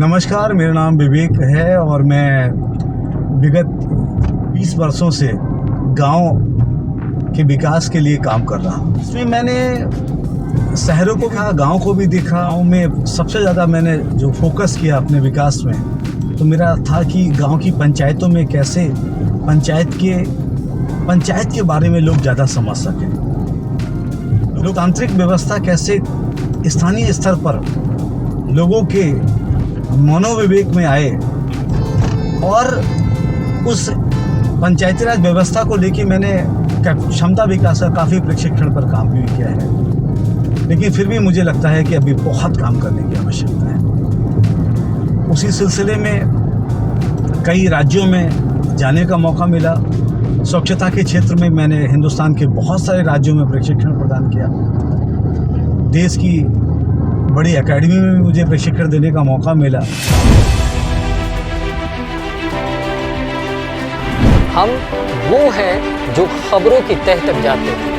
नमस्कार, मेरा नाम विवेक है और मैं विगत 20 वर्षों से गांव के विकास के लिए काम कर रहा हूं। इसमें मैंने शहरों को देखा, गांव को भी देखा। गांव में सबसे ज़्यादा मैंने जो फोकस किया अपने विकास में, तो मेरा था कि गांव की पंचायतों में कैसे पंचायत के बारे में लोग ज़्यादा समझ सकें, लोकतांत्रिक व्यवस्था कैसे स्थानीय स्तर पर लोगों के मनोविवेक में आए, और उस पंचायती राज व्यवस्था को लेके मैंने क्षमता विकास का काफ़ी प्रशिक्षण पर काम भी किया है। लेकिन फिर भी मुझे लगता है कि अभी बहुत काम करने की आवश्यकता है। उसी सिलसिले में कई राज्यों में जाने का मौका मिला। स्वच्छता के क्षेत्र में मैंने हिंदुस्तान के बहुत सारे राज्यों में प्रशिक्षण प्रदान किया। देश की बड़ी एकेडमी में भी मुझे प्रशिक्षण देने का मौका मिला। हम वो हैं जो खबरों की तह तक जाते हैं।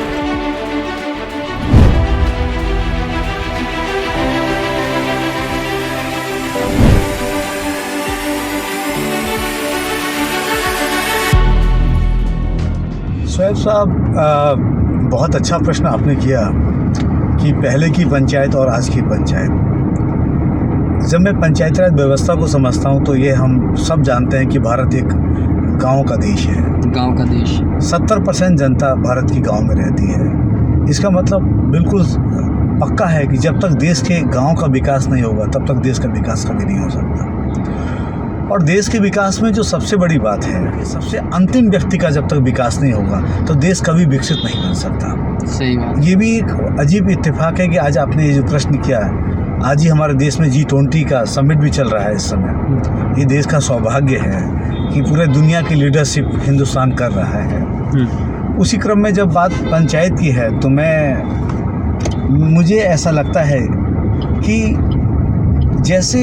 शोएब साहब, बहुत अच्छा प्रश्न आपने किया कि पहले की पंचायत और आज की पंचायत। जब मैं पंचायती राज व्यवस्था को समझता हूँ तो ये हम सब जानते हैं कि भारत एक गांव का देश है। गांव का देश। 70% जनता भारत की गांव में रहती है। इसका मतलब बिल्कुल पक्का है कि जब तक देश के गांव का विकास नहीं होगा तब तक देश का विकास कभी नहीं हो सकता। और देश के विकास में जो सबसे बड़ी बात है कि सबसे अंतिम व्यक्ति का जब तक विकास नहीं होगा तो देश कभी विकसित नहीं बन सकता। सही बात। ये भी एक अजीब इत्तेफाक है कि आज आपने ये जो प्रश्न किया है, आज ही हमारे देश में G20 का समिट भी चल रहा है इस समय। ये देश का सौभाग्य है कि पूरे दुनिया की लीडरशिप हिंदुस्तान कर रहा है। उसी क्रम में जब बात पंचायत की है तो मुझे ऐसा लगता है कि जैसे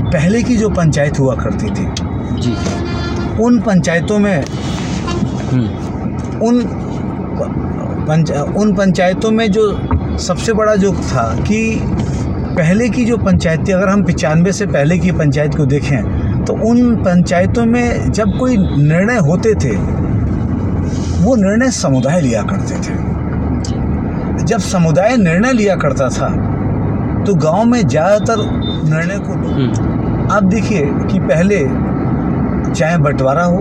पहले की जो पंचायत हुआ करती थी जी, उन पंचायतों में उन पंचायतों में जो सबसे बड़ा जो था कि पहले की जो पंचायत थी, अगर हम 95 से पहले की पंचायत को देखें तो उन पंचायतों में जब कोई निर्णय होते थे वो निर्णय समुदाय लिया करते थे। जब समुदाय निर्णय लिया करता था तो गांव में ज़्यादातर निर्णय को आप देखिए कि पहले चाहे बंटवारा हो,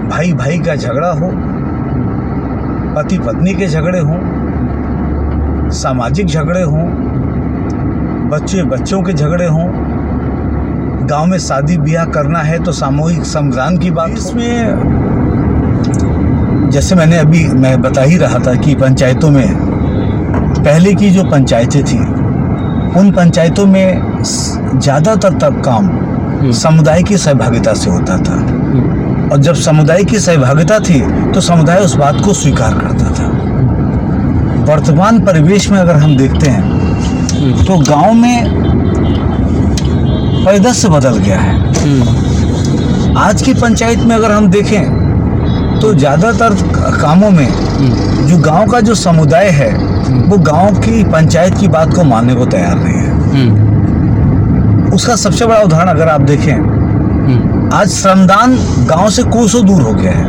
भाई भाई का झगड़ा हो, पति पत्नी के झगड़े हों, सामाजिक झगड़े हों, बच्चे बच्चों के झगड़े हों, गांव में शादी ब्याह करना है तो सामूहिक सम्मान की बात। इसमें जैसे मैं बता ही रहा था कि पंचायतों में पहले की जो पंचायतें थी उन पंचायतों में ज़्यादातर तक काम समुदाय की सहभागिता से होता था, और जब समुदाय की सहभागिता थी तो समुदाय उस बात को स्वीकार करता था। वर्तमान परिवेश में अगर हम देखते हैं तो गांव में परिदृश्य बदल गया है। आज की पंचायत में अगर हम देखें तो ज़्यादातर कामों में जो गांव का जो समुदाय है वो गांव की पंचायत की बात को मानने को तैयार नहीं है। उसका सबसे बड़ा उदाहरण अगर आप देखें, आज श्रमदान गांव से कोसों दूर हो गया है।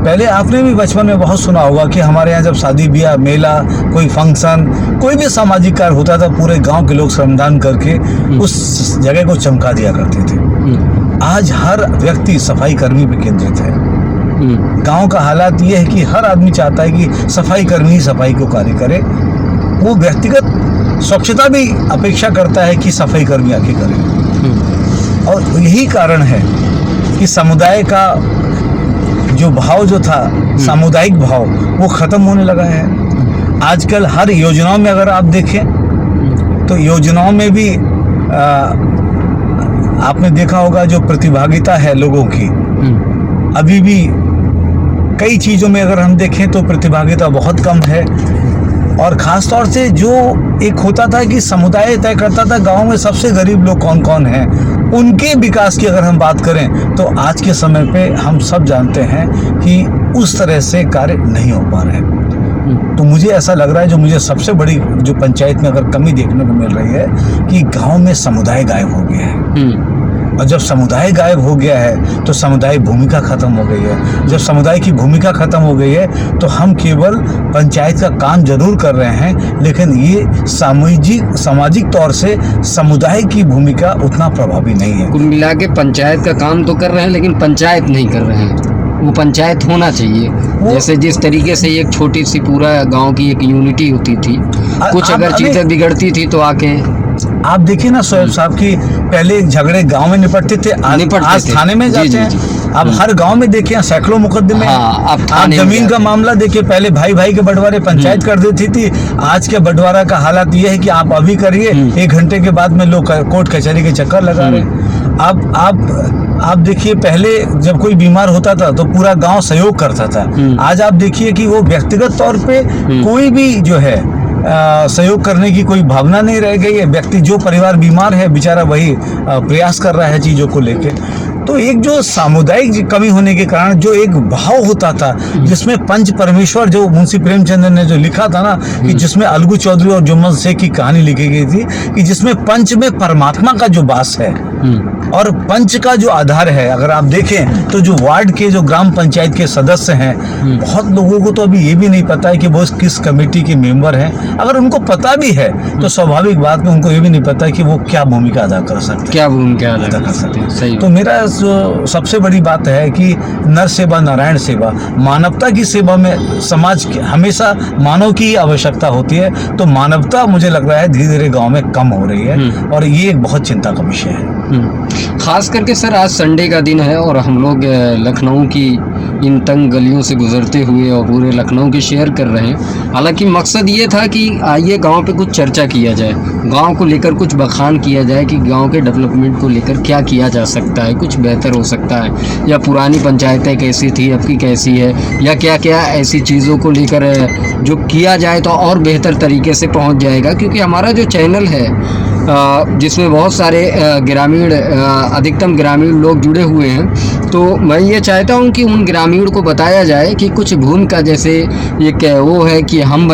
पहले आपने भी बचपन में बहुत सुना होगा कि हमारे यहाँ जब शादी ब्याह, मेला, कोई फंक्शन, कोई भी सामाजिक कार्य होता था, पूरे गांव के लोग श्रमदान करके उस जगह को चमका दिया करते थे। आज हर व्यक्ति सफाई कर्मी पे केंद्रित है। गांव का हालात ये है कि हर आदमी चाहता है कि सफाई कर्मी ही सफाई को कार्य करे। वो व्यक्तिगत स्वच्छता भी अपेक्षा करता है कि सफाई कर्मी आके करें। और यही कारण है कि समुदाय का जो भाव जो था, सामुदायिक भाव, वो ख़त्म होने लगा है। आजकल हर योजनाओं में अगर आप देखें तो योजनाओं में भी आपने देखा होगा जो प्रतिभागिता है लोगों की, अभी भी कई चीज़ों में अगर हम देखें तो प्रतिभागिता बहुत कम है। और ख़ास तौर से जो एक होता था कि समुदाय तय करता था गांव में सबसे गरीब लोग कौन कौन हैं, उनके विकास की अगर हम बात करें तो आज के समय पे हम सब जानते हैं कि उस तरह से कार्य नहीं हो पा रहे हैं। तो मुझे ऐसा लग रहा है, जो मुझे सबसे बड़ी जो पंचायत में अगर कमी देखने को मिल रही है कि गांव में समुदाय गायब हो गया है। और जब समुदाय गायब हो गया है तो समुदाय भूमिका खत्म हो गई है। जब समुदाय की भूमिका खत्म हो गई है तो हम केवल पंचायत का काम जरूर कर रहे हैं, लेकिन ये सामाजिक तौर से समुदाय की भूमिका उतना प्रभावी नहीं है। कुल मिला के पंचायत का काम तो कर रहे हैं, लेकिन पंचायत नहीं कर रहे हैं। वो पंचायत होना चाहिए, जैसे जिस तरीके से एक छोटी सी पूरा गांव की एक यूनिटी होती थी, कुछ अगर चीज़ें बिगड़ती थी तो आके आप देखिए ना शोएब साहब की पहले झगड़े गांव में निपटते थे, आज थाने में जाते हैं। अब हर गांव में देखिए सैकड़ों मुकदमे। आप जमीन का मामला देखिए, पहले भाई भाई के बंटवारे पंचायत कर देती थी, आज के बंटवारा का हालात ये है कि आप अभी करिए, 1 घंटे के बाद में लोग कोर्ट कचहरी के चक्कर लगा रहे हैं। आप देखिए पहले जब कोई बीमार होता था तो पूरा गांव सहयोग करता था। आज आप देखिए कि वो व्यक्तिगत तौर पे कोई भी जो है सहयोग करने की कोई भावना नहीं रह गई है। व्यक्ति जो परिवार बीमार है बेचारा वही प्रयास कर रहा है चीज़ों को लेके। तो एक जो सामुदायिक कमी होने के कारण जो एक भाव होता था, जिसमें पंच परमेश्वर, जो मुंशी प्रेमचंद ने जो लिखा था ना, कि जिसमें अलगू चौधरी और जुम्मन शेख की कहानी लिखी गई थी, कि जिसमें पंच में परमात्मा का जो वास है और पंच का जो आधार है। अगर आप देखें तो जो वार्ड के जो ग्राम पंचायत के सदस्य हैं, बहुत लोगों को तो अभी ये भी नहीं पता है कि वो किस कमेटी के मेंबर हैं। अगर उनको पता भी है तो स्वाभाविक बात में उनको ये भी नहीं पता है कि वो क्या भूमिका अदा कर सकते हैं, क्या भूमिका अदा कर सकते हैं। सही। तो मेरा जो सबसे बड़ी बात है कि नर सेवा नारायण सेवा, मानवता की सेवा में समाज हमेशा मानव की आवश्यकता होती है। तो मानवता मुझे लग रहा है धीरे धीरे गांव में कम हो रही है और ये एक बहुत चिंता का विषय है। खास करके सर आज संडे का दिन है और हम लोग लखनऊ की इन तंग गलियों से गुजरते हुए और पूरे लखनऊ की शेयर कर रहे हैं। हालांकि मकसद ये था कि आइए गांव पे कुछ चर्चा किया जाए, गांव को लेकर कुछ बखान किया जाए कि गांव के डेवलपमेंट को लेकर क्या किया जा सकता है, कुछ बेहतर हो सकता है, या पुरानी पंचायतें कैसी थी अब की कैसी है, या क्या क्या ऐसी चीज़ों को लेकर जो किया जाए तो और बेहतर तरीके से पहुँच जाएगा। क्योंकि हमारा जो चैनल है जिसमें बहुत सारे अधिकतम ग्रामीण लोग जुड़े हुए हैं, तो मैं ये चाहता हूँ कि उन ग्रामीण को बताया जाए कि कुछ भूमिका, जैसे एक वो है कि हम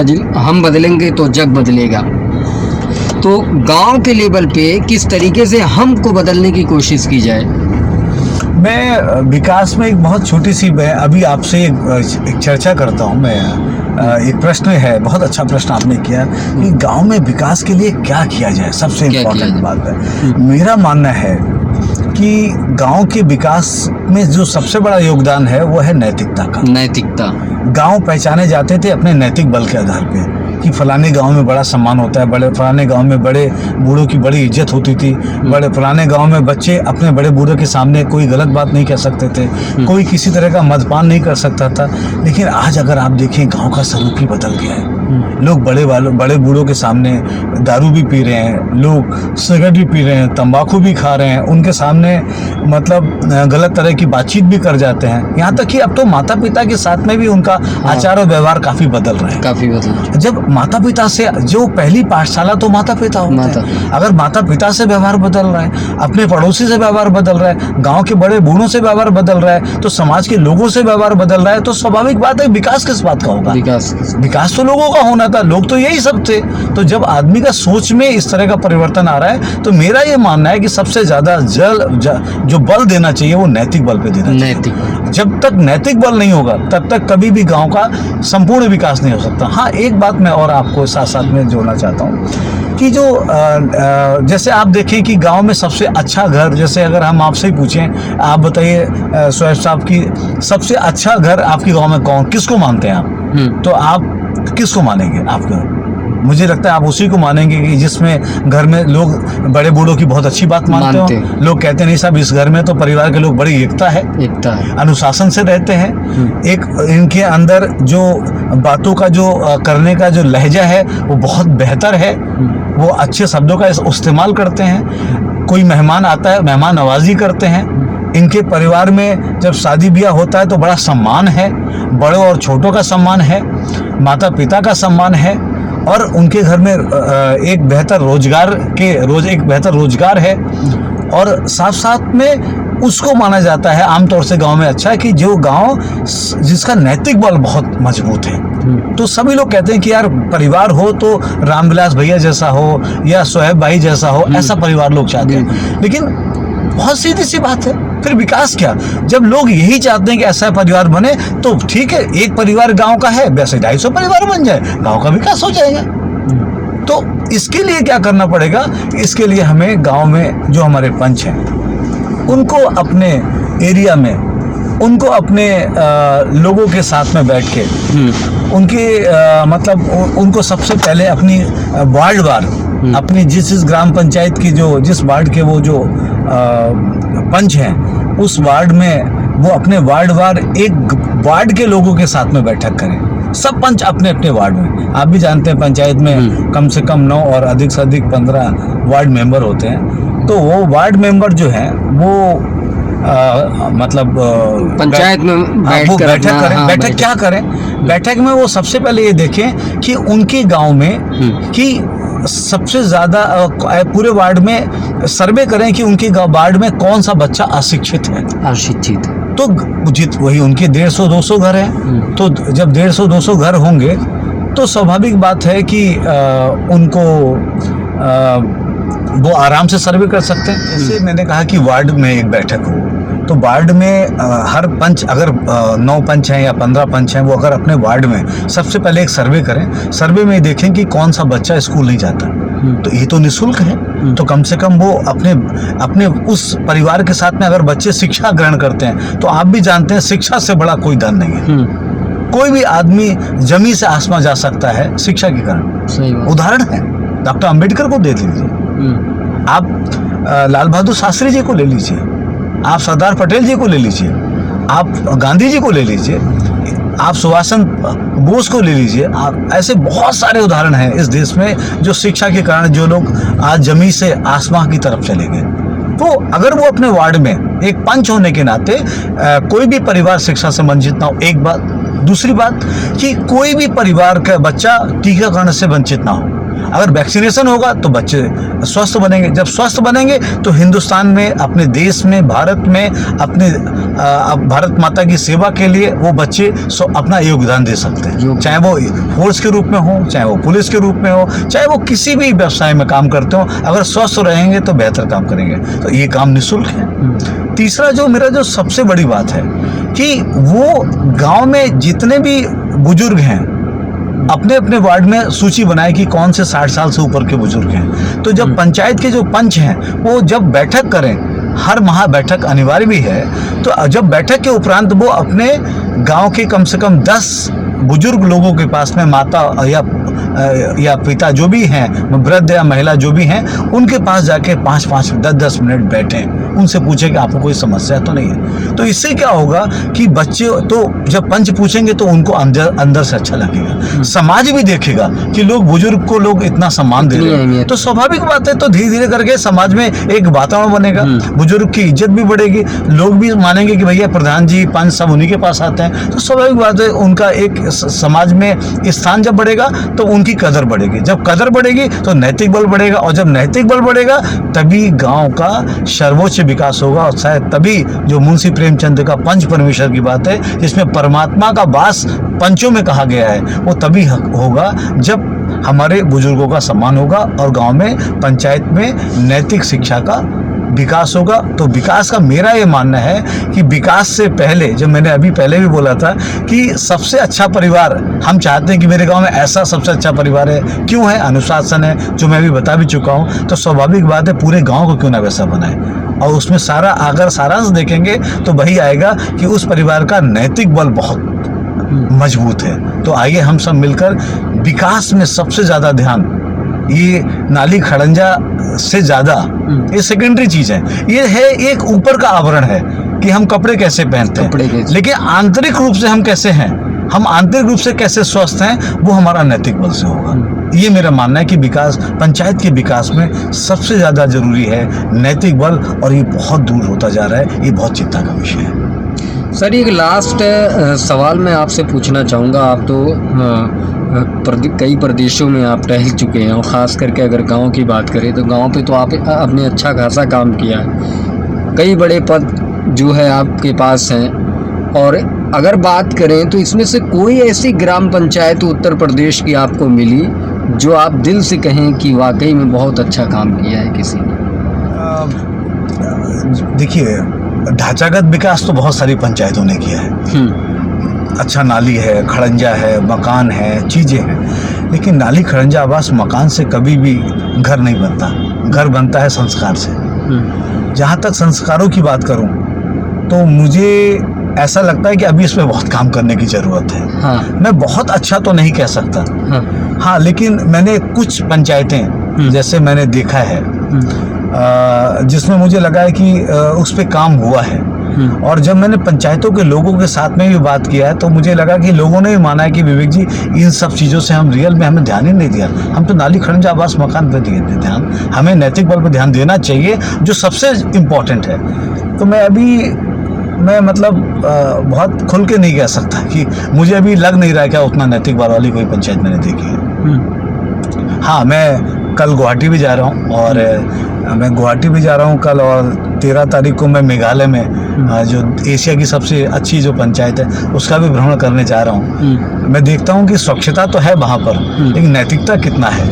बदलेंगे तो जग बदलेगा। तो गांव के लेवल पे किस तरीके से हमको बदलने की कोशिश की जाए। मैं विकास में एक बहुत छोटी सी, मैं अभी आपसे एक चर्चा करता हूँ। मैं एक प्रश्न है, बहुत अच्छा प्रश्न आपने किया कि गांव में विकास के लिए क्या किया जाए। सबसे इम्पोर्टेंट बात है, मेरा मानना है कि गांव के विकास में जो सबसे बड़ा योगदान है वो है नैतिकता का। नैतिकता। गांव पहचाने जाते थे अपने नैतिक बल के आधार पे कि फलाने गांव में बड़ा सम्मान होता है, फलाने गांव में बड़े बूढ़ों की बड़ी इज्जत होती थी, फलाने गांव में बच्चे अपने बड़े बूढ़ों के सामने कोई गलत बात नहीं कह सकते थे, कोई किसी तरह का मदपान नहीं कर सकता था। लेकिन आज अगर आप देखें गांव का सलूक ही बदल गया है। लोग बड़े बूढ़ों के सामने दारू भी पी रहे हैं, लोग सिगरेट भी पी रहे हैं, तंबाकू भी खा रहे हैं, उनके सामने मतलब गलत तरह की बातचीत भी कर जाते हैं। यहाँ तक कि अब तो माता पिता के साथ में भी उनका आचार और व्यवहार काफी बदल रहा है। काफी बदल। जब माता पिता से, जो पहली पाठशाला तो माता पिता होते हैं, अगर माता पिता से व्यवहार बदल रहा है, अपने पड़ोसी से व्यवहार बदल रहा है, गांव के बड़े बूढ़ों से व्यवहार बदल रहा है, तो समाज के लोगों से व्यवहार बदल रहा है, तो स्वाभाविक बात है विकास किस बात का होगा। विकास तो लोगों का होना था, लोग तो यही सब थे। तो जब आदमी का सोच में इस तरह का परिवर्तन आ रहा है, तो मेरा ये मानना है कि सबसे ज्यादा जो बल देना चाहिए वो नैतिक बल पे देना चाहिए। जब तक नैतिक बल नहीं होगा तब तक कभी भी गांव का संपूर्ण विकास नहीं हो सकता। हाँ, एक बात मैं और आपको साथ साथ में जोड़ना चाहता हूँ कि जो जैसे आप देखें कि गांव में सबसे अच्छा घर, जैसे अगर हम आपसे ही पूछें, आप बताइए शोएब साहब की सबसे अच्छा घर आपके गांव में किसको मानते हैं आप? तो आप किसको मानेंगे? आपको मुझे लगता है आप उसी को मानेंगे कि जिसमें घर में लोग बड़े बूढ़ों की बहुत अच्छी बात मानते हो। लोग कहते नहीं साहब इस घर में तो परिवार के लोग बड़ी एकता है, अनुशासन से रहते हैं, एक इनके अंदर जो बातों का जो करने का जो लहजा है वो बहुत बेहतर है, वो अच्छे शब्दों का इस्तेमाल करते हैं, कोई मेहमान आता है मेहमान नवाजी करते हैं। इनके परिवार में जब शादी ब्याह होता है तो बड़ा सम्मान है, बड़ों और छोटों का सम्मान है, माता पिता का सम्मान है, और उनके घर में एक बेहतर रोजगार है, और साथ साथ में उसको माना जाता है आमतौर से गांव में अच्छा है कि जो गांव जिसका नैतिक बल बहुत मजबूत है। तो सभी लोग कहते हैं कि यार परिवार हो तो रामविलास भैया जैसा हो या सोहेब भाई जैसा हो, ऐसा परिवार लोग चाहते हैं। लेकिन बहुत सीधी सी बात है, फिर विकास क्या? जब लोग यही चाहते हैं कि ऐसा परिवार बने तो ठीक है, एक परिवार गांव का है, वैसे 250 परिवार बन जाए, गांव का विकास हो जाएगा। तो इसके लिए क्या करना पड़ेगा? इसके लिए हमें गांव में जो हमारे पंच हैं उनको अपने एरिया में, उनको अपने लोगों के साथ में बैठ के उनके मतलब उनको सबसे पहले अपनी वार्ड वार, अपनी जिस ग्राम पंचायत की जो जिस वार्ड के वो जो पंच हैं उस वार्ड में वो अपने वार्ड वार एक वार्ड के लोगों के साथ में बैठक करें। सब पंच अपने अपने वार्ड में, आप भी जानते हैं पंचायत में कम से कम 9 और अधिक से अधिक 15 वार्ड मेंबर होते हैं। तो वो वार्ड मेंबर जो है वो मतलब पंचायत में वो बैठक करें। हाँ, बैठक क्या करें? बैठक में वो सबसे पहले ये देखें कि उनके गांव में कि सबसे ज़्यादा पूरे वार्ड में सर्वे करें कि उनके वार्ड में कौन सा बच्चा अशिक्षित है। अशिक्षित तो वही उनके 150-200 घर हैं। तो जब 150-200 घर होंगे तो स्वाभाविक बात है कि उनको वो आराम से सर्वे कर सकते हैं। जैसे मैंने कहा कि वार्ड में एक बैठक हो, तो वार्ड में हर पंच, अगर 9 पंच हैं या 15 पंच हैं, वो अगर अपने वार्ड में सबसे पहले एक सर्वे करें। सर्वे में देखें कि कौन सा बच्चा स्कूल नहीं जाता। तो ये तो निःशुल्क है, तो कम से कम वो अपने उस परिवार के साथ में अगर बच्चे शिक्षा ग्रहण करते हैं, तो आप भी जानते हैं शिक्षा से बड़ा कोई धन नहीं है। कोई भी आदमी जमीन से आसमान जा सकता है शिक्षा के कारण। सही बात। उदाहरण है, डॉक्टर अंबेडकर को देख लीजिए, आप लाल बहादुर शास्त्री जी को ले लीजिए, आप सरदार पटेल जी को ले लीजिए, आप गांधी जी को ले लीजिए, आप सुभाष चंद्र बोस को ले लीजिए। आप ऐसे बहुत सारे उदाहरण हैं इस देश में जो शिक्षा के कारण जो लोग आज जमीन से आसमां की तरफ चले गए। तो अगर वो अपने वार्ड में एक पंच होने के नाते कोई भी परिवार शिक्षा से वंचित ना हो, एक बात। दूसरी बात कि कोई भी परिवार का बच्चा टीकाकरण से वंचित ना हो। अगर वैक्सीनेशन होगा तो बच्चे स्वस्थ बनेंगे। जब स्वस्थ बनेंगे तो हिंदुस्तान में, अपने देश में, भारत में, अपने भारत माता की सेवा के लिए वो बच्चे अपना योगदान दे सकते हैं। चाहे वो फोर्स के रूप में हो, चाहे वो पुलिस के रूप में हो, चाहे वो किसी भी व्यवसाय में काम करते हो, अगर स्वस्थ रहेंगे तो बेहतर काम करेंगे। तो ये काम निःशुल्क है। तीसरा जो मेरा जो सबसे बड़ी बात है कि वो गांव में जितने भी बुजुर्ग हैं अपने अपने वार्ड में सूची बनाए कि कौन से 60 साल से ऊपर के बुजुर्ग हैं। तो जब पंचायत के जो पंच हैं वो जब बैठक करें, हर माह बैठक अनिवार्य भी है, तो जब बैठक के उपरांत वो अपने गांव के कम से कम 10 बुजुर्ग लोगों के पास में, माता या पिता जो भी हैं, वृद्ध या महिला जो भी हैं, उनके पास जाके 5-5, 10-10 मिनट बैठें, उनसे पूछें कि आपको कोई समस्या तो नहीं है। तो इससे क्या होगा कि बच्चे, तो जब पंच पूछेंगे तो उनको अंदर से अच्छा लगेगा, समाज भी देखेगा कि लोग बुजुर्ग को लोग इतना सम्मान दे रहे हैं। तो स्वाभाविक बात है, तो धीरे धीरे करके समाज में एक वातावरण बनेगा, बुजुर्ग की इज्जत भी बढ़ेगी, लोग भी मानेंगे कि भैया प्रधान जी, पंच सब उन्हीं के पास आते हैं। तो स्वाभाविक बात है, उनका एक समाज में स्थान जब बढ़ेगा तो उनकी कदर बढ़ेगी। जब कदर बढ़ेगी तो नैतिक बल बढ़ेगा, और जब नैतिक बल बढ़ेगा तभी गांव का सर्वोच्च विकास होगा। और शायद तभी जो मुंशी प्रेमचंद का पंच परमेश्वर की बात है, जिसमें परमात्मा का वास पंचों में कहा गया है, वो तभी होगा जब हमारे बुजुर्गों का सम्मान होगा और गांव में, पंचायत में नैतिक शिक्षा का विकास होगा। तो विकास का मेरा ये मानना है कि विकास से पहले, जो मैंने अभी पहले भी बोला था कि सबसे अच्छा परिवार, हम चाहते हैं कि मेरे गांव में ऐसा सबसे अच्छा परिवार है। क्यों है? अनुशासन है, जो मैं अभी बता भी चुका हूं। तो स्वाभाविक बात है, पूरे गांव को क्यों ना वैसा बनाए, और उसमें सारा अगर सारांश देखेंगे तो वही आएगा कि उस परिवार का नैतिक बल बहुत मजबूत है। तो आइए हम सब मिलकर विकास में सबसे ज़्यादा ध्यान, ये नाली खड़ंजा से ज़्यादा ये सेकेंडरी चीज़ है। ये है एक ऊपर का आवरण है कि हम कपड़े कैसे पहनते हैं, लेकिन आंतरिक रूप से हम कैसे हैं, हम आंतरिक रूप से कैसे स्वस्थ हैं, वो हमारा नैतिक बल से होगा। ये मेरा मानना है कि विकास, पंचायत के विकास में सबसे ज़्यादा जरूरी है नैतिक बल, और ये बहुत दूर होता जा रहा है। ये बहुत चिंता का विषय है। सर, एक लास्ट सवाल मैं आपसे पूछना चाहूँगा। आप तो कई प्रदेशों में आप टहल चुके हैं, और ख़ास करके अगर गांव की बात करें तो गांव पे तो आप आपने अच्छा खासा काम किया है, कई बड़े पद जो है आपके पास हैं, और अगर बात करें तो इसमें से कोई ऐसी ग्राम पंचायत उत्तर प्रदेश की आपको मिली जो आप दिल से कहें कि वाकई में बहुत अच्छा काम किया है किसी ने? देखिए, ढांचागत विकास तो बहुत सारी पंचायतों ने किया है। अच्छा नाली है, खड़ंजा है, मकान है, चीज़ें हैं, लेकिन नाली खड़ंजा आवास मकान से कभी भी घर नहीं बनता। घर बनता है संस्कार से। जहाँ तक संस्कारों की बात करूँ तो मुझे ऐसा लगता है कि अभी इस पर बहुत काम करने की ज़रूरत है। हाँ। मैं बहुत अच्छा तो नहीं कह सकता, हाँ, लेकिन मैंने कुछ पंचायतें जैसे मैंने देखा है जिसमें मुझे लगा है कि उस पर काम हुआ है। और जब मैंने पंचायतों के लोगों के साथ में भी बात किया है तो मुझे लगा कि लोगों ने भी माना है कि विवेक जी इन सब चीज़ों से हम रियल में हमें ध्यान ही नहीं दिया। हम तो नाली खड़ंजा आवास मकान पर दिए थे ध्यान। हमें नैतिक बल पर ध्यान देना चाहिए जो सबसे इम्पोर्टेंट है। तो मैं मतलब बहुत खुल के नहीं कह सकता कि मुझे अभी लग नहीं रहा है क्या उतना नैतिक बल वाली कोई पंचायत मैंने देखी है। हाँ, मैं कल गुवाहाटी भी जा रहा हूँ और मैं गुवाहाटी भी जा रहा हूँ कल, और 13 तारीख को मैं मेघालय में जो एशिया की सबसे अच्छी जो पंचायत है उसका भी भ्रमण करने जा रहा हूँ। मैं देखता हूँ कि स्वच्छता तो है वहाँ पर, लेकिन नैतिकता कितना है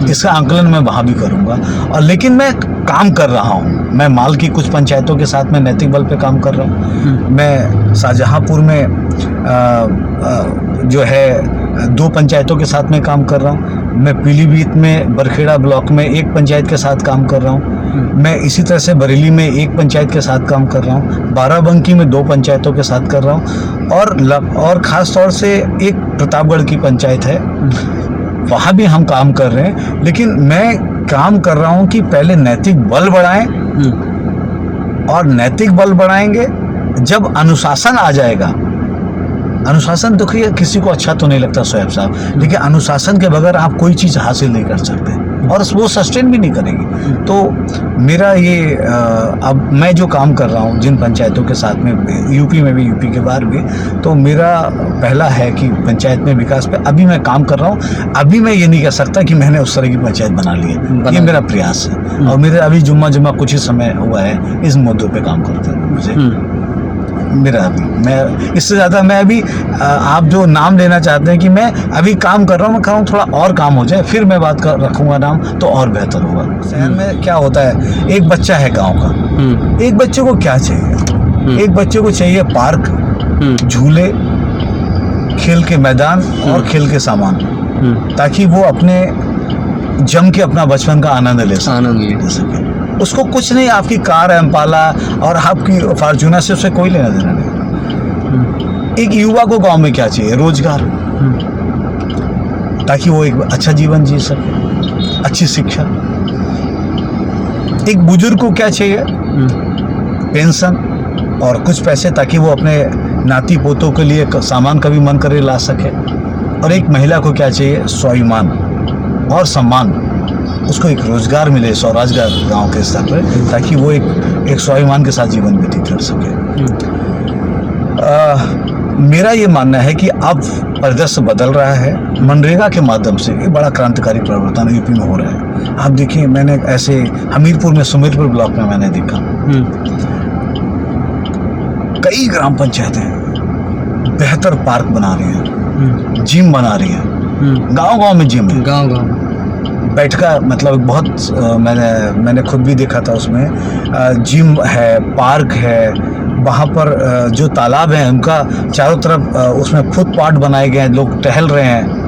इसका आंकलन मैं वहाँ भी करूँगा। और लेकिन मैं काम कर रहा हूँ। मैं माल की कुछ पंचायतों के साथ में नैतिक बल पे काम कर रहा हूँ। मैं शाहजहाँपुर में जो है 2 पंचायतों के साथ में काम कर रहा हूँ। मैं पीलीभीत में बरखेड़ा ब्लॉक में 1 पंचायत के साथ काम कर रहा हूँ। मैं इसी तरह से बरेली में 1 पंचायत के साथ काम कर रहा हूँ। बाराबंकी में 2 पंचायतों के साथ कर रहा हूँ। और ख़ास तौर से एक प्रतापगढ़ की पंचायत है, वहाँ भी हम काम कर रहे हैं। लेकिन मैं काम कर रहा हूँ कि पहले नैतिक बल बढ़ाएं, और नैतिक बल बढ़ाएंगे जब अनुशासन आ जाएगा। अनुशासन तो किसी को अच्छा तो नहीं लगता सोएब साहब, लेकिन अनुशासन के बगैर आप कोई चीज़ हासिल नहीं कर सकते और वो सस्टेन भी नहीं करेगी। तो मेरा ये अब मैं जो काम कर रहा हूँ जिन पंचायतों के साथ में, यूपी में भी, यूपी के बाहर भी, तो मेरा पहला है कि पंचायत में विकास पे अभी मैं काम कर रहा हूँ। अभी मैं ये नहीं कह सकता कि मैंने उस तरह की पंचायत बना ली है, ये मेरा प्रयास है। और मेरे अभी जुम्मा कुछ ही समय हुआ है इस मुद्दों पे काम करते हैं मुझे। मेरा अभी मैं इससे ज़्यादा मैं अभी आप जो नाम लेना चाहते हैं कि मैं अभी काम कर रहा हूँ, मैं कह रहा हूँ थोड़ा और काम हो जाए फिर मैं बात कर रखूँगा नाम तो और बेहतर होगा। शहर में क्या होता है, एक बच्चा है गांव का, एक बच्चे को क्या चाहिए? एक बच्चे को चाहिए पार्क, झूले, खेल के मैदान और खेल के सामान, ताकि वो अपने जम के अपना बचपन का आनंद ले सके। उसको कुछ नहीं, आपकी कार है इम्पाला और आपकी फॉर्च्यूनर से उसे कोई लेना देना नहीं। एक युवा को गांव में क्या चाहिए? रोजगार, ताकि वो एक अच्छा जीवन जी सके, अच्छी शिक्षा। एक बुजुर्ग को क्या चाहिए? पेंशन और कुछ पैसे, ताकि वो अपने नाती पोतों के लिए सामान कभी मन करे ला सके। और एक महिला को क्या चाहिए? स्वाभिमान और सम्मान, उसको एक रोजगार मिले, स्वरोजगार गांव के स्तर पर, ताकि वो एक स्वाभिमान के साथ जीवन व्यतीत कर सके। मेरा ये मानना है कि अब परिदृश्य बदल रहा है। मनरेगा के माध्यम से एक बड़ा क्रांतिकारी परिवर्तन यूपी में हो रहा है। आप देखिए, मैंने ऐसे हमीरपुर में, सुमेरपुर ब्लॉक में मैंने देखा कई ग्राम पंचायतें बेहतर पार्क बना रही हैं, जिम बना रही हैं, गांव-गांव में जिम है, गांव-गांव बैठका, मतलब बहुत मैंने खुद भी देखा था उसमें। जिम है, पार्क है, वहाँ पर जो तालाब हैं उनका चारों तरफ उसमें फुटपाथ बनाए गए हैं, लोग टहल रहे हैं।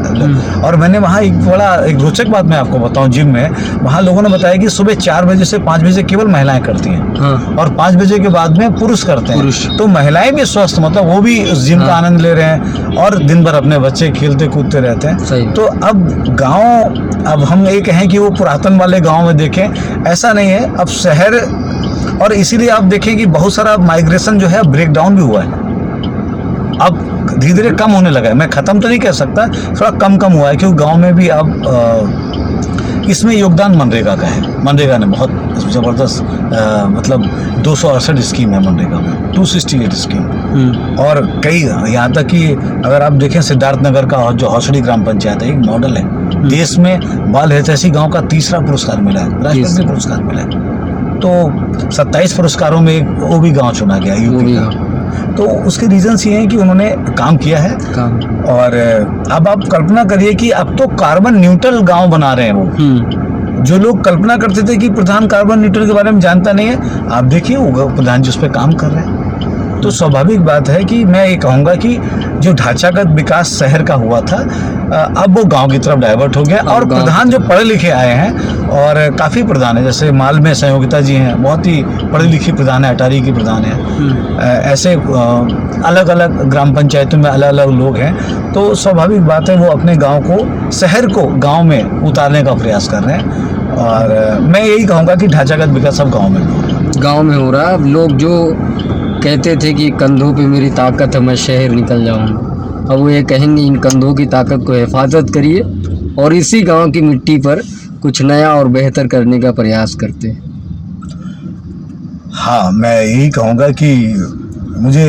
और मैंने वहाँ एक रोचक बात मैं आपको बताऊँ, जिम में वहाँ लोगों ने बताया कि सुबह 4 बजे से 5 बजे केवल महिलाएं करती हैं, और 5 बजे के बाद में पुरुष करते हैं। तो महिलाएं भी स्वस्थ, मतलब वो भी उस जिम का आनंद ले रहे हैं और दिन भर अपने बच्चे खेलते कूदते रहते हैं। तो अब हम ये कहें कि वो पुरातन वाले गाँव में देखें, ऐसा नहीं है। अब शहर, और इसीलिए आप देखें कि बहुत सारा माइग्रेशन जो है ब्रेक डाउन भी हुआ है, अब धीरे धीरे कम होने लगा है। मैं ख़त्म तो नहीं कह सकता, थोड़ा कम हुआ है, क्योंकि गांव में भी अब इसमें योगदान मनरेगा का है। मनरेगा ने बहुत ज़बरदस्त, मतलब 268 स्कीम है मनरेगा में, 268 स्कीम, और कई, यहाँ तक कि अगर आप देखें सिद्धार्थनगर का जो हौसड़ी ग्राम पंचायत है, एक मॉडल है। देश में बाल हितैषी गाँव का 3रा पुरस्कार मिला है, राष्ट्रपति पुरस्कार मिला है। तो 27 पुरस्कारों में एक वो भी गांव चुना गया वो यूपी भी का। तो उसके रीजंस ये हैं कि उन्होंने काम किया है। काम। और अब आप कल्पना करिए कि अब तो कार्बन न्यूट्रल गांव बना रहे हैं वो। जो लोग कल्पना करते थे कि प्रधान कार्बन न्यूट्रल के बारे में जानता नहीं है, आप देखिए वो प्रधान जी उस पर काम कर रहे हैं। तो स्वाभाविक बात है कि मैं ये कहूँगा कि जो ढांचागत विकास शहर का हुआ था, अब वो गांव की तरफ डाइवर्ट हो गया। और प्रधान जो पढ़े लिखे आए हैं, और काफ़ी प्रधान है, जैसे माल में सहयोगिता जी हैं, बहुत ही पढ़ी लिखी प्रधान है, अटारी की प्रधान है। ऐसे अलग अलग ग्राम पंचायतों में अलग अलग लोग हैं। तो स्वाभाविक बात है वो अपने गांव को, शहर को गांव में उतारने का प्रयास कर रहे हैं। और मैं यही कहूँगा कि ढांचागत विकास अब गाँव में हो रहा है। गाँव में हो रहा है। अब लोग जो कहते थे कि कंधों पे मेरी ताकत है, मैं शहर निकल जाऊंगा, अब वो ये कहेंगे इन कंधों की ताकत को हिफाजत करिए और इसी गांव की मिट्टी पर कुछ नया और बेहतर करने का प्रयास करते हैं। हाँ, मैं यही कहूँगा कि मुझे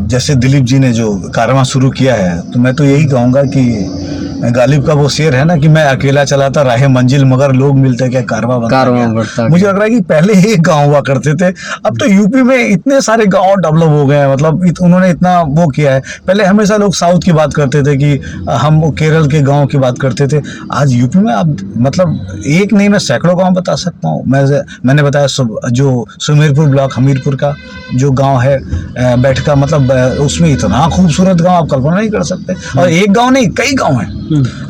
जैसे दिलीप जी ने जो कारवां शुरू किया है, तो मैं तो यही कहूँगा कि गालिब का वो शेर है ना कि मैं अकेला चलाता राहे मंजिल, मगर लोग मिलते क्या कारवां बनता गया। मुझे लग रहा है कि पहले एक गांव हुआ करते थे, अब तो यूपी में इतने सारे गांव डेवलप हो गए हैं। मतलब उन्होंने इतना वो किया है। पहले हमेशा लोग साउथ की बात करते थे कि हम केरल के गाँव की बात करते थे। आज यूपी में आप मतलब एक नहीं, मैं सैकड़ों गाँव बता सकता हूँ। मैंने बताया जो सुमेरपुर ब्लॉक हमीरपुर का जो गाँव है, बैठका, मतलब उसमें इतना खूबसूरत गाँव आप कल्पना नहीं कर सकते। और एक गाँव नहीं, कई गाँव हैं।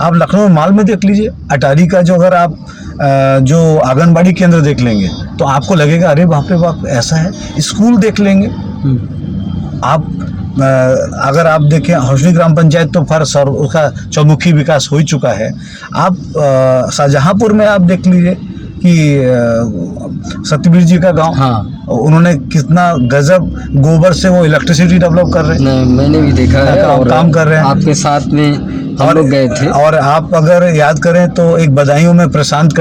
आप लखनऊ माल में देख लीजिए, अटारी का जो, अगर आप जो आंगनबाड़ी केंद्र देख लेंगे तो आपको लगेगा अरे बाप रे बाप ऐसा है। स्कूल देख लेंगे आप, अगर आप देखें हौसली ग्राम पंचायत तो उसका चौमुखी विकास हो ही चुका है। आप शाहजहांपुर में आप देख लीजिए कि सत्यवीर जी का गांव, हाँ, उन्होंने कितना गजब गोबर से वो इलेक्ट्रिसिटी डेवलप कर रहे हैं। मैंने भी देखा है और काम कर रहे हैं। आपके साथ में हम लोग गए थे। और आप अगर याद करें तो एक बदायूं में प्रशांत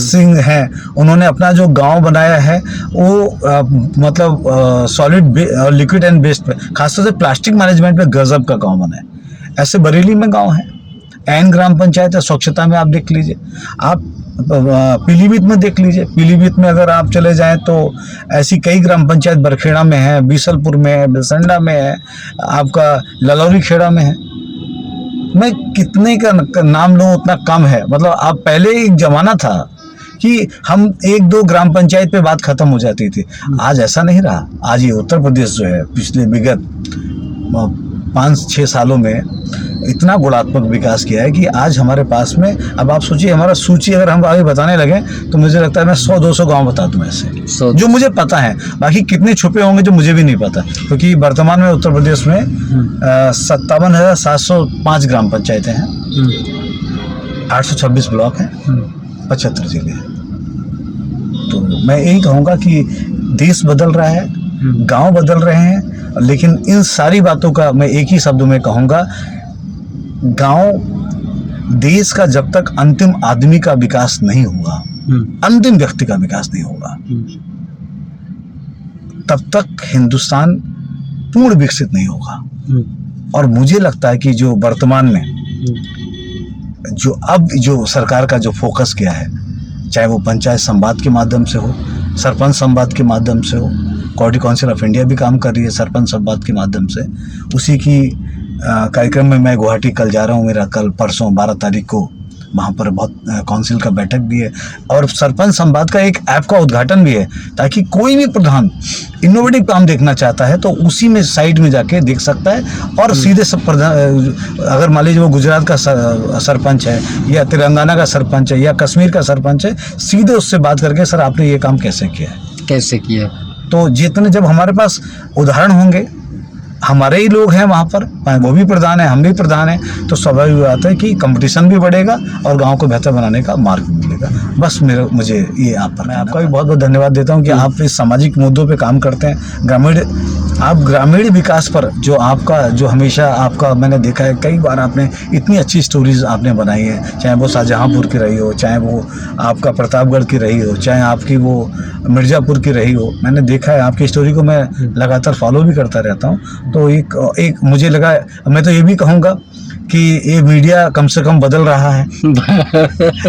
सिंह हैं, उन्होंने अपना जो गांव बनाया है वो मतलब सॉलिड और लिक्विड एंड वेस्ट पे, खासतौर से प्लास्टिक मैनेजमेंट पे गजब का गांव बना है। ऐसे बरेली में गांव है, एन ग्राम पंचायत है, स्वच्छता में आप देख लीजिए। आप पीलीभीत में देख लीजिए, पीलीभीत में अगर आप चले जाएं तो ऐसी कई ग्राम पंचायत बरखेड़ा में है, बीसलपुर में है, बिलसंडा में है, आपका ललौरी खेड़ा में है। मैं कितने का नाम लूँ उतना कम है। मतलब आप पहले एक जमाना था कि हम एक दो ग्राम पंचायत पे बात खत्म हो जाती थी, आज ऐसा नहीं रहा। आज ये उत्तर प्रदेश जो है पिछले विगत 5-6 सालों में इतना गुणात्मक विकास किया है कि आज हमारे पास में, अब आप सोचिए हमारा सूची अगर हम आगे बताने लगे तो मुझे लगता है मैं 100-200 गांव बता दूं ऐसे जो मुझे पता है। बाकी कितने छुपे होंगे जो मुझे भी नहीं पता, क्योंकि वर्तमान में उत्तर प्रदेश में 57,705 ग्राम पंचायतें हैं, 826 ब्लॉक हैं, 75 जिले हैं। तो मैं यही कहूँगा कि देश बदल रहा है, गांव बदल रहे हैं, लेकिन इन सारी बातों का मैं एक ही शब्द में कहूँगा, गांव देश का जब तक अंतिम आदमी का विकास नहीं होगा, अंतिम व्यक्ति का विकास नहीं होगा, तब तक हिंदुस्तान पूर्ण विकसित नहीं होगा। और मुझे लगता है कि जो वर्तमान में जो सरकार का जो फोकस किया है, चाहे वो पंचायत संवाद के माध्यम से हो, सरपंच संवाद के माध्यम से हो, कोऑर्डिनेशन काउंसिल ऑफ इंडिया भी काम कर रही है सरपंच संवाद के माध्यम से। उसी की कार्यक्रम में मैं गुवाहाटी कल जा रहा हूँ, मेरा कल परसों 12 तारीख को वहाँ पर बहुत काउंसिल का बैठक भी है, और सरपंच संवाद का एक ऐप का उद्घाटन भी है, ताकि कोई भी प्रधान इनोवेटिव काम देखना चाहता है तो उसी में साइट में जाके देख सकता है। और सीधे अगर मान लीजिए वो गुजरात का सरपंच है या तेलंगाना का सरपंच है या कश्मीर का सरपंच है, सीधे उससे बात करके सर आपने ये काम कैसे किया। तो जितने जब हमारे पास उदाहरण होंगे, हमारे ही लोग हैं वहाँ पर, वो भी प्रधान है, हम भी प्रधान हैं, तो स्वाभाविक बात है कि कंपटीशन भी बढ़ेगा और गांव को बेहतर बनाने का मार्ग भी मिलेगा। बस मुझे ये मैं आपका भी बहुत बहुत धन्यवाद देता हूँ कि आप इस सामाजिक मुद्दों पे काम करते हैं। आप ग्रामीण विकास पर जो हमेशा आपका मैंने देखा है, कई बार आपने इतनी अच्छी स्टोरीज आपने बनाई है, चाहे वो शाहजहांपुर की रही हो, चाहे वो आपका प्रतापगढ़ की रही हो, चाहे आपकी वो मिर्ज़ापुर की रही हो। मैंने देखा है आपकी स्टोरी को, मैं लगातार फॉलो भी करता रहता हूँ। तो एक मुझे लगा, मैं तो ये भी कहूँगा कि ये मीडिया कम से कम बदल रहा है।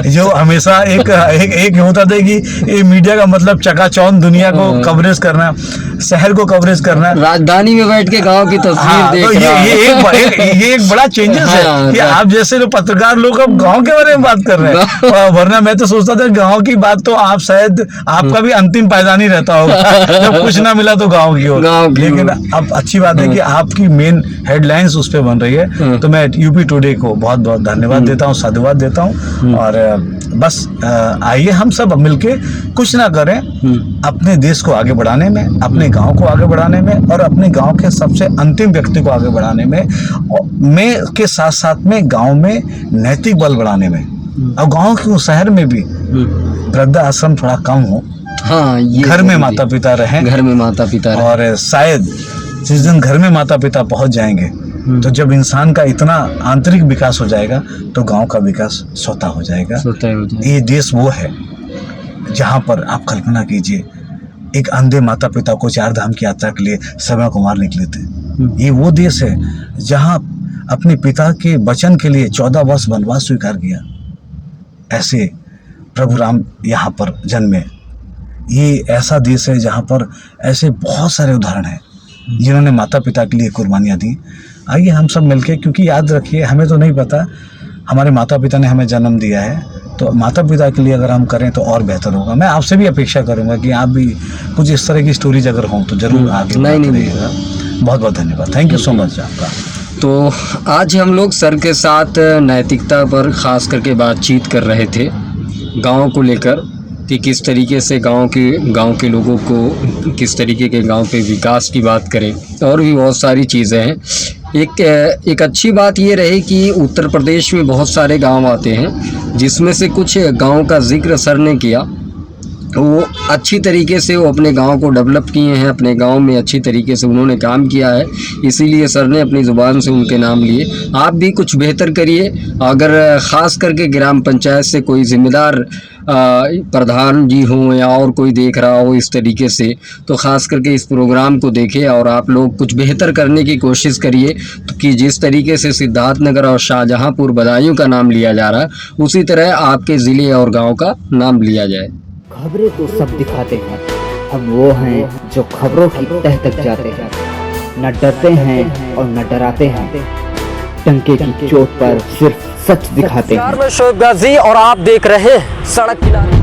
जो हमेशा एक होता था कि ये मीडिया का मतलब चकाचौंध दुनिया को कवरेज करना, शहर को कवरेज करना, राजधानी में बैठ के गांव की तस्वीर देख तो रहा है। ये एक बड़ा चेंजेस है कि आप जैसे जो पत्रकार लोग अब गांव के बारे में बात कर रहे हैं। वरना मैं तो सोचता था गांव की बात तो आप शायद आपका भी अंतिम पायदानी रहता होगा, जब कुछ ना मिला तो गांव की हो। लेकिन अब अच्छी बात है कि आपकी मेन हेडलाइंस उस पे बन रही है, तो मैं यूपी टुडे को बहुत बहुत धन्यवाद देता हूँ, साधुवाद देता हूँ। और बस आइए हम सब मिलके कुछ ना करें अपने देश को आगे बढ़ाने में, अपने गांव को आगे बढ़ाने में, और अपने गांव के सबसे अंतिम व्यक्ति को आगे बढ़ाने में के साथ साथ में गांव में नैतिक बल बढ़ाने में। और गांव के शहर में भी वृद्धा आश्रम थोड़ा कम हो, हाँ, ये घर में माता पिता रहें, घर में माता पिता रहें। और शायद जिस दिन घर में माता पिता पहुंच जाएंगे तो जब इंसान का इतना आंतरिक विकास हो जाएगा तो गांव का विकास स्वतः हो जाएगा। ये देश वो है जहां पर आप कल्पना कीजिए, एक अंधे माता पिता को 4 धाम की यात्रा के लिए समय कुमार निकले थे। ये वो देश है जहां अपने पिता के वचन के लिए 14 वर्ष वनवास स्वीकार किया। ऐसे प्रभु राम यहाँ पर जन्मे। ये ऐसा देश है जहाँ पर ऐसे बहुत सारे उदाहरण हैं जिन्होंने माता पिता के लिए कुर्बानियाँ दी। आइए हम सब मिलके, क्योंकि याद रखिए हमें तो नहीं पता, हमारे माता पिता ने हमें जन्म दिया है, तो माता पिता के लिए अगर हम करें तो और बेहतर होगा। मैं आपसे भी अपेक्षा करूंगा कि आप भी कुछ इस तरह की स्टोरीज अगर हों तो जरूर आगे बढ़ाइएगा। बहुत बहुत धन्यवाद, थैंक यू सो मच आपका। तो आज हम लोग सर के साथ नैतिकता पर ख़ास करके बातचीत कर रहे थे, गांव को लेकर, कि किस तरीके से गांव के लोगों को किस तरीके के गांव पे विकास की बात करें, और भी बहुत सारी चीज़ें हैं। एक अच्छी बात ये रही कि उत्तर प्रदेश में बहुत सारे गांव आते हैं, जिसमें से कुछ गांव का जिक्र सर ने किया। वो अच्छी तरीके से वो अपने गांव को डेवलप किए हैं, अपने गांव में अच्छी तरीके से उन्होंने काम किया है, इसीलिए सर ने अपनी ज़ुबान से उनके नाम लिए। आप भी कुछ बेहतर करिए। अगर ख़ास करके ग्राम पंचायत से कोई ज़िम्मेदार प्रधान जी हों या और कोई देख रहा हो इस तरीके से, तो ख़ास करके इस प्रोग्राम को देखें और आप लोग कुछ बेहतर करने की कोशिश करिए। तो कि जिस तरीके से सिद्धार्थनगर और शाहजहाँपुर बदायूं का नाम लिया जा रहा है, उसी तरह आपके ज़िले और गाँव का नाम लिया जाए। खबरें तो सब दिखाते हैं, अब वो हैं जो खबरों की तह तक जाते हैं, न डरते हैं और न डराते हैं, टंके की चोट पर सिर्फ सच दिखाते हैं। मैं शोएब गाजी और आप देख रहे हैं सड़क किनारे।